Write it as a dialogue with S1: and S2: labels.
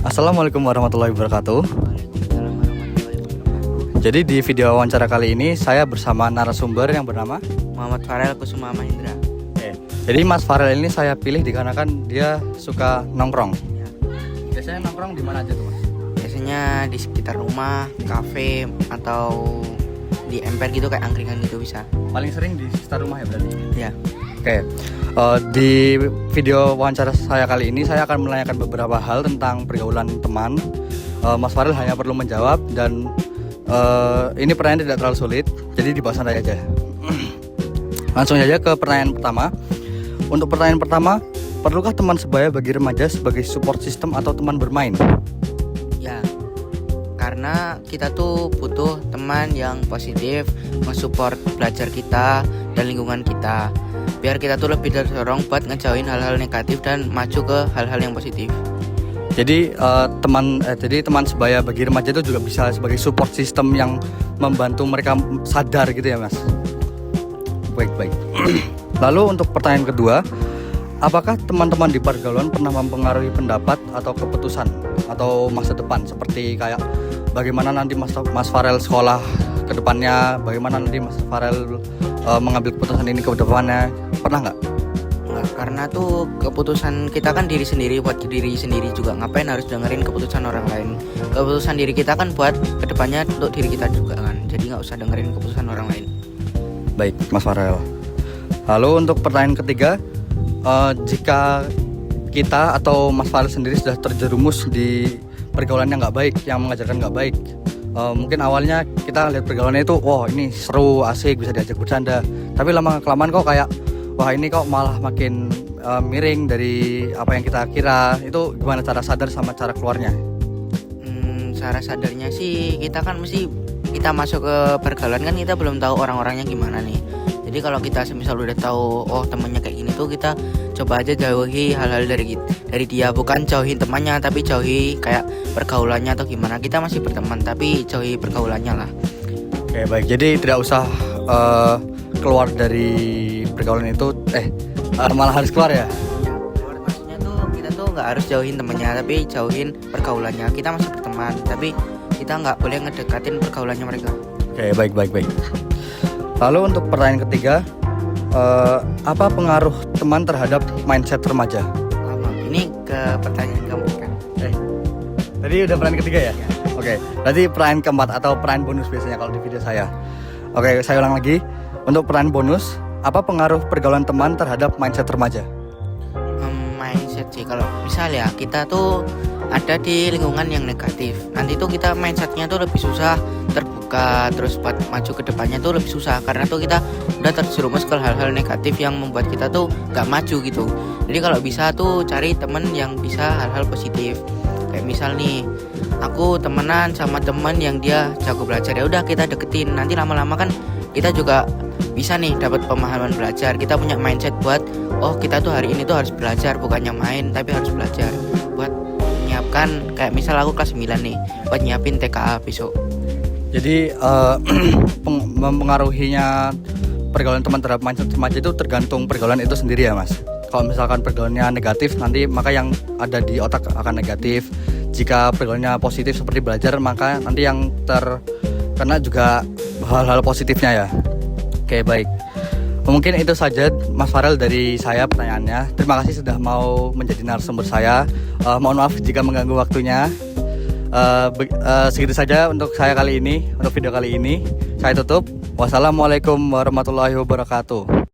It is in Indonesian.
S1: Assalamualaikum warahmatullahi wabarakatuh.
S2: Waalaikumsalam warahmatullahi wabarakatuh.
S1: Jadi di video wawancara kali ini saya bersama narasumber yang bernama
S2: Muhammad Farel Kusuma Mahendra.
S1: Jadi Mas Farel ini saya pilih dikarenakan dia suka nongkrong.
S2: Ya.
S1: Biasanya nongkrong di mana aja tuh Mas?
S2: Biasanya di sekitar rumah, kafe, atau di emper gitu kayak angkringan gitu bisa.
S1: Paling sering di sekitar rumah ya berarti?
S2: Ya.
S1: Oke. Di video wawancara saya kali ini saya akan menanyakan beberapa hal tentang pergaulan teman. Mas Farel hanya perlu menjawab dan ini pertanyaan tidak terlalu sulit, jadi dibahas santai aja. Langsung saja ke pertanyaan pertama. Untuk pertanyaan pertama, perlukah teman sebaya bagi remaja sebagai support system atau teman bermain?
S2: Ya. Karena kita tuh butuh teman yang positif, mensupport belajar kita dan lingkungan kita. Biar kita tuh lebih terdorong buat ngejauhin hal-hal negatif dan maju ke hal-hal yang positif.
S1: Jadi teman sebaya bagi remaja itu juga bisa sebagai support system yang membantu mereka sadar gitu ya Mas. Baik. Lalu untuk pertanyaan kedua, apakah teman-teman di pergaulan pernah mempengaruhi pendapat atau keputusan atau masa depan, seperti kayak bagaimana nanti Mas Farel sekolah ke depannya, bagaimana nanti Mas Farel mengambil keputusan ini ke depannya, pernah nggak?
S2: Enggak, karena tuh keputusan kita kan diri sendiri, buat diri sendiri juga. Ngapain harus dengerin keputusan orang lain? Keputusan diri kita kan buat kedepannya untuk diri kita juga kan. Jadi nggak usah dengerin keputusan orang lain.
S1: Baik, Mas Farel. Lalu untuk pertanyaan ketiga, jika kita atau Mas Farel sendiri sudah terjerumus di pergaulan yang nggak baik, yang mengajarkan nggak baik, mungkin awalnya kita lihat pergaulannya itu, wah ini seru, asik, bisa diajak bercanda. Tapi lama kelamaan kok kayak, wah ini kok malah makin miring dari apa yang kita kira. Itu gimana cara sadar sama cara keluarnya?
S2: Cara sadarnya sih kita kan mesti, kita masuk ke pergaulan kan kita belum tahu orang-orangnya gimana nih. Jadi kalau kita semisal udah tahu oh temannya kayak gini tuh, kita coba aja jauhi hal-hal dari dia. Bukan jauhin temannya, tapi jauhi kayak pergaulannya atau gimana. Kita masih berteman tapi jauhi pergaulannya lah.
S1: Oke, baik. Jadi tidak usah keluar dari pergaulan itu, malah harus keluar ya?
S2: Ya, maksudnya tuh kita tuh nggak harus jauhin temannya, tapi jauhin pergaulannya. Kita masih berteman, tapi kita nggak boleh ngedekatin pergaulannya mereka.
S1: Oke, baik. Lalu untuk pertanyaan ketiga, apa pengaruh teman terhadap mindset remaja?
S2: Lama. Ini ke pertanyaan kamu kan?
S1: Tadi udah pertanyaan ketiga ya? Oke, berarti pertanyaan keempat atau pertanyaan bonus biasanya kalau di video saya. Oke, saya ulang lagi. Untuk pertanyaan bonus, apa pengaruh pergaulan teman terhadap mindset remaja?
S2: Mindset sih, kalau misal ya kita tuh ada di lingkungan yang negatif, nanti tuh kita mindsetnya tuh lebih susah terbuka, terus buat maju ke depannya tuh lebih susah, karena tuh kita udah terjerumus ke hal-hal negatif yang membuat kita tuh gak maju gitu. Jadi kalau bisa tuh cari temen yang bisa hal-hal positif. Kayak misal nih, aku temenan sama temen yang dia jago belajar, ya udah kita deketin. Nanti lama-lama kan kita juga bisa nih dapat pemahaman belajar. Kita punya mindset buat, oh kita tuh hari ini tuh harus belajar, bukannya main tapi harus belajar. Buat menyiapkan, kayak misal aku kelas 9 nih, buat nyiapin TKA besok.
S1: Jadi mempengaruhinya pergaulan teman terhadap mindset remaja itu tergantung pergaulan itu sendiri ya Mas. Kalau misalkan pergaulannya negatif, nanti maka yang ada di otak akan negatif. Jika pergaulannya positif seperti belajar, maka nanti yang terkena juga hal-hal positifnya ya. Oke, baik. Mungkin itu saja Mas Farel dari saya pertanyaannya. Terima kasih sudah mau menjadi narasumber saya. Mohon maaf jika mengganggu waktunya. Segitu saja untuk saya kali ini, untuk video kali ini. Saya tutup. Wassalamualaikum warahmatullahi wabarakatuh.